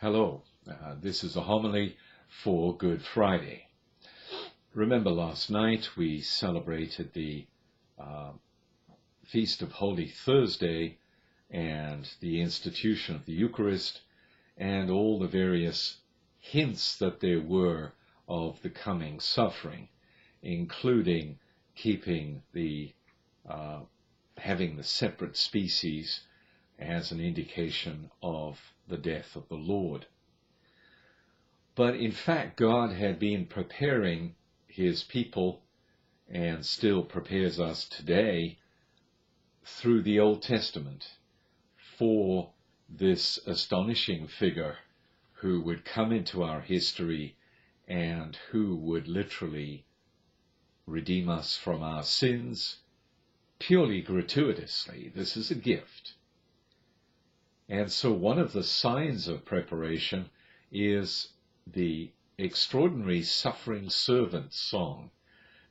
Hello, this is a homily for Good Friday. Remember last night we celebrated the Feast of Holy Thursday and the institution of the Eucharist and all the various hints that there were of the coming suffering, including keeping the having the separate species as an indication of the death of the Lord. But in fact, God had been preparing his people and still prepares us today through the Old Testament for this astonishing figure who would come into our history and who would literally redeem us from our sins purely gratuitously. This is a gift. And so one of the signs of preparation is the extraordinary suffering servant song.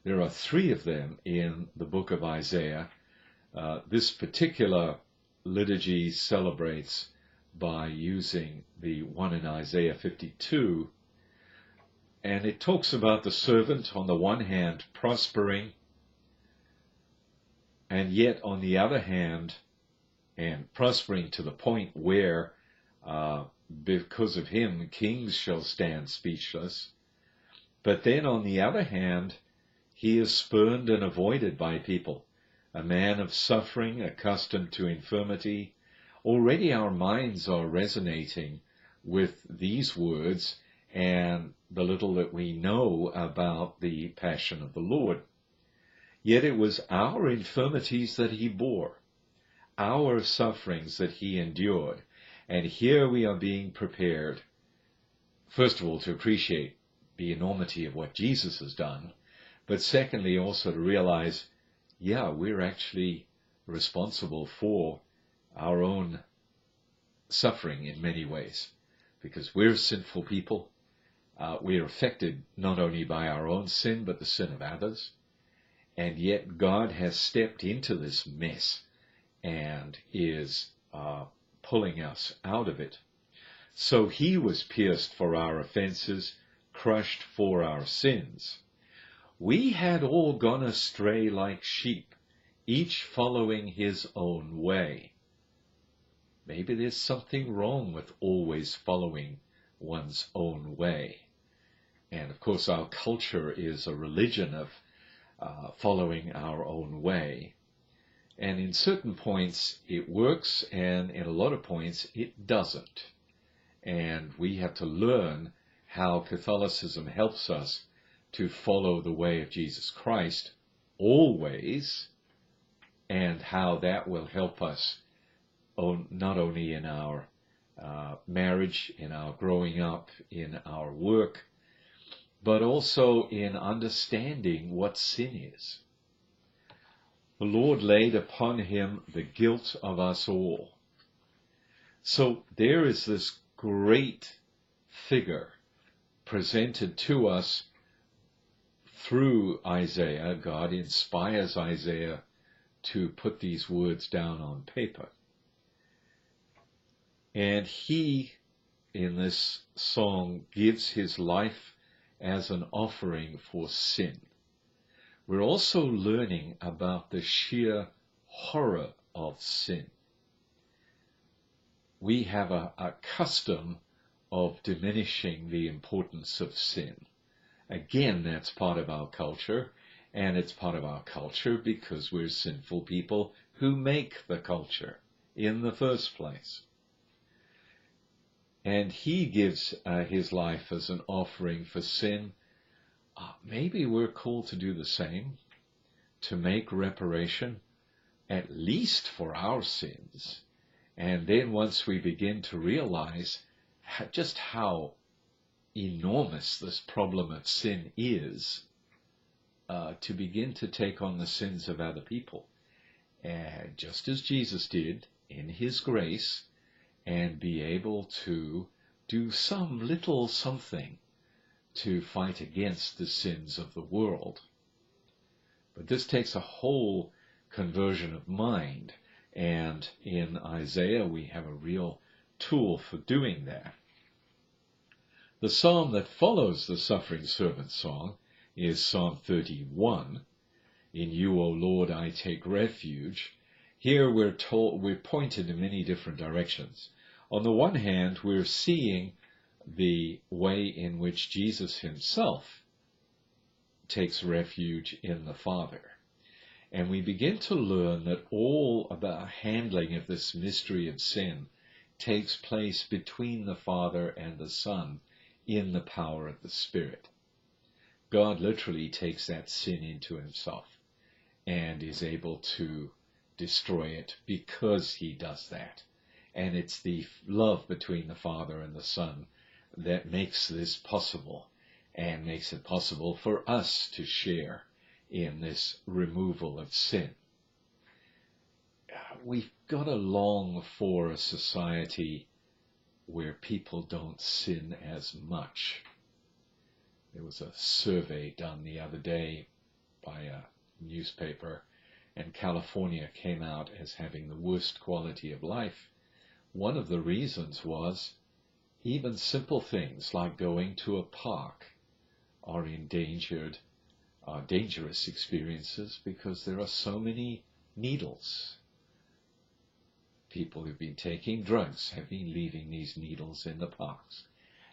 There are 3 of them in the book of Isaiah. This particular liturgy celebrates by using the one in Isaiah 52, and it talks about the servant on the one hand prospering, and yet on the other hand, and prospering to the point where, because of him, kings shall stand speechless. But then on the other hand, he is spurned and avoided by people, a man of suffering, accustomed to infirmity. Already our minds are resonating with these words and the little that we know about the passion of the Lord. Yet it was our infirmities that he bore, our sufferings that he endured. And here we are being prepared, first of all, to appreciate the enormity of what Jesus has done, but secondly, also to realize, we're actually responsible for our own suffering in many ways, because we're sinful people. We're affected not only by our own sin, but the sin of others. And yet God has stepped into this mess and is pulling us out of it. So he was pierced for our offenses, crushed for our sins. We had all gone astray like sheep, each following his own way. Maybe there's something wrong with always following one's own way. And of course our culture is a religion of following our own way. And in certain points it works, and in a lot of points it doesn't. And we have to learn how Catholicism helps us to follow the way of Jesus Christ always, and how that will help us not only in our marriage, in our growing up, in our work, but also in understanding what sin is. The Lord laid upon him the guilt of us all. So there is this great figure presented to us through Isaiah. God inspires Isaiah to put these words down on paper. And he, in this song, gives his life as an offering for sin. We're also learning about the sheer horror of sin. We have a custom of diminishing the importance of sin. Again, that's part of our culture, and it's part of our culture because we're sinful people who make the culture in the first place. And he gives his life as an offering for sin. Maybe we're called to do the same, to make reparation, at least for our sins. And then once we begin to realize just how enormous this problem of sin is, to begin to take on the sins of other people, just as Jesus did in his grace, and be able to do some little something to fight against the sins of the world. But this takes a whole conversion of mind, and in Isaiah we have a real tool for doing that. The psalm that follows the suffering servant song is Psalm 31. In you, O Lord, I take refuge. Here we're pointed in many different directions. On the one hand, we're seeing the way in which Jesus himself takes refuge in the Father. And we begin to learn that all of the handling of this mystery of sin takes place between the Father and the Son in the power of the Spirit. God literally takes that sin into himself and is able to destroy it because he does that. And it's the love between the Father and the Son that makes this possible, and makes it possible for us to share in this removal of sin. We've got to long for a society where people don't sin as much. There was a survey done the other day by a newspaper, and California came out as having the worst quality of life. One of the reasons was even simple things like going to a park are dangerous experiences because there are so many needles. People who've been taking drugs have been leaving these needles in the parks.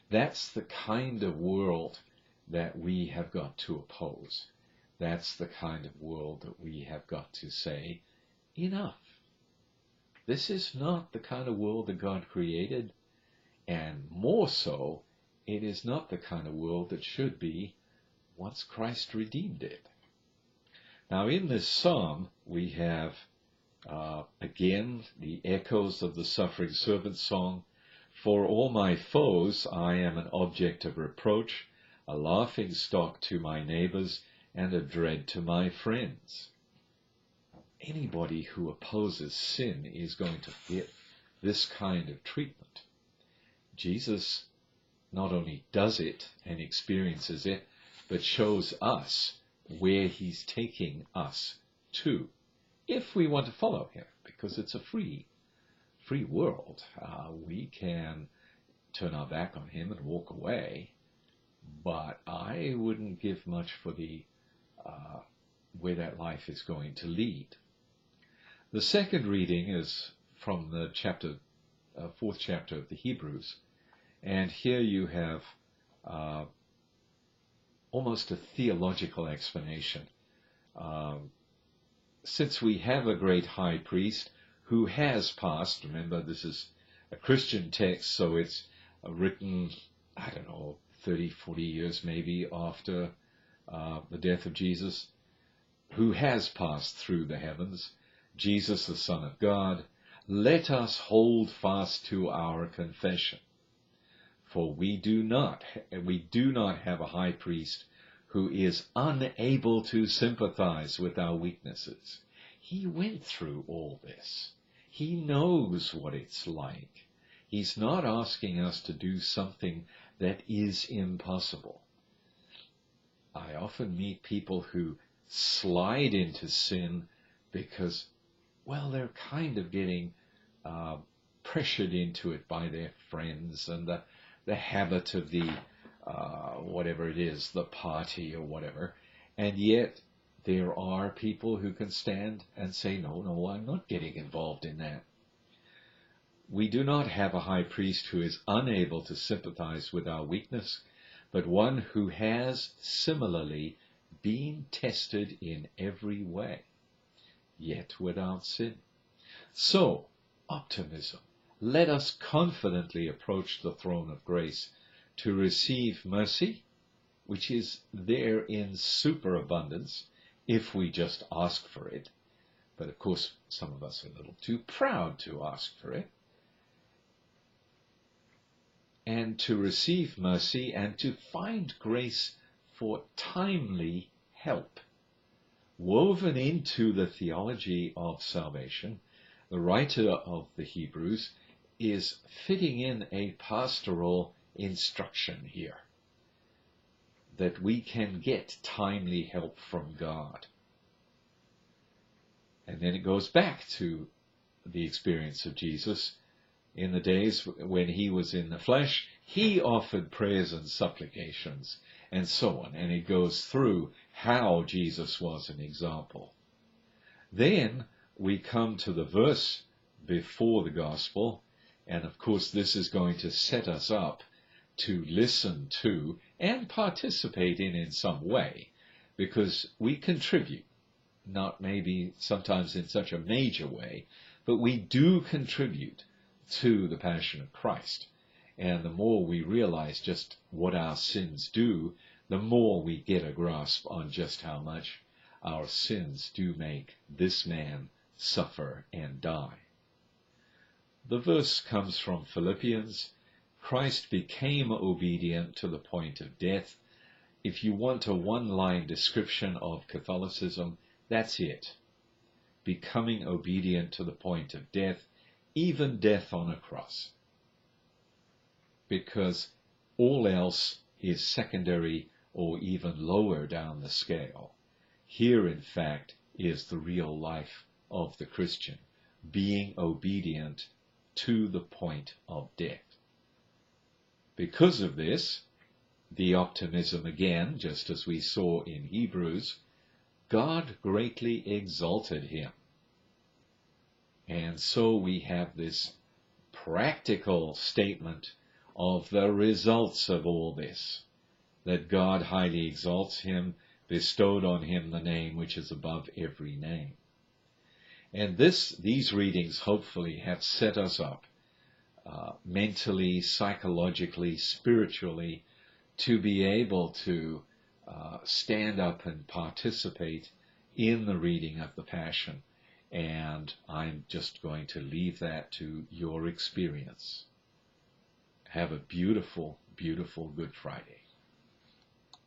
That's the kind of world that we have got to oppose. That's the kind of world that we have got to say, enough. This is not the kind of world that God created, and more so, it is not the kind of world that should be once Christ redeemed it. Now in this psalm, we have again the echoes of the suffering servant song. For all my foes, I am an object of reproach, a laughing stock to my neighbors, and a dread to my friends. Anybody who opposes sin is going to get this kind of treatment. Jesus not only does it and experiences it, but shows us where he's taking us to, if we want to follow him, because it's a free world. We can turn our back on him and walk away, but I wouldn't give much for the where that life is going to lead. The second reading is from the fourth chapter of the Hebrews, and here you have almost a theological explanation. Since we have a great high priest who has passed, remember this is a Christian text, so it's written, 30, 40 years maybe after the death of Jesus, who has passed through the heavens, Jesus the Son of God, let us hold fast to our confession. For we do not have a high priest who is unable to sympathize with our weaknesses. He went through all this. He knows what it's like. He's not asking us to do something that is impossible. I often meet people who slide into sin because, they're kind of getting pressured into it by their friends and the habit of the whatever it is, the party or whatever. And yet there are people who can stand and say, no, I'm not getting involved in that. We do not have a high priest who is unable to sympathize with our weakness, but one who has similarly been tested in every way, yet without sin. So, optimism. Let us confidently approach the throne of grace to receive mercy, which is there in superabundance if we just ask for it. But of course, some of us are a little too proud to ask for it. And to receive mercy and to find grace for timely help. Woven into the theology of salvation, the writer of the Hebrews is fitting in a pastoral instruction here, that we can get timely help from God. And then it goes back to the experience of Jesus. In the days when he was in the flesh, He offered prayers and supplications, and so on. And it goes through how Jesus was an example. Then we come to the verse before the gospel, and of course this is going to set us up to listen to and participate in some way, because we contribute, not maybe sometimes in such a major way, but we do contribute to the Passion of Christ. And the more we realize just what our sins do, the more we get a grasp on just how much our sins do make this man suffer and die. The verse comes from Philippians. Christ became obedient to the point of death. If you want a one-line description of Catholicism, that's it. Becoming obedient to the point of death, even death on a cross. Because all else is secondary or even lower down the scale. Here, in fact, is the real life of the Christian, being obedient to the point of death. Because of this, the optimism again, just as we saw in Hebrews, God greatly exalted him. And so we have this practical statement of the results of all this, that God highly exalts him, bestowed on him the name which is above every name. And these readings hopefully have set us up mentally, psychologically, spiritually, to be able to stand up and participate in the reading of the Passion. And I'm just going to leave that to your experience. Have a beautiful, beautiful Good Friday.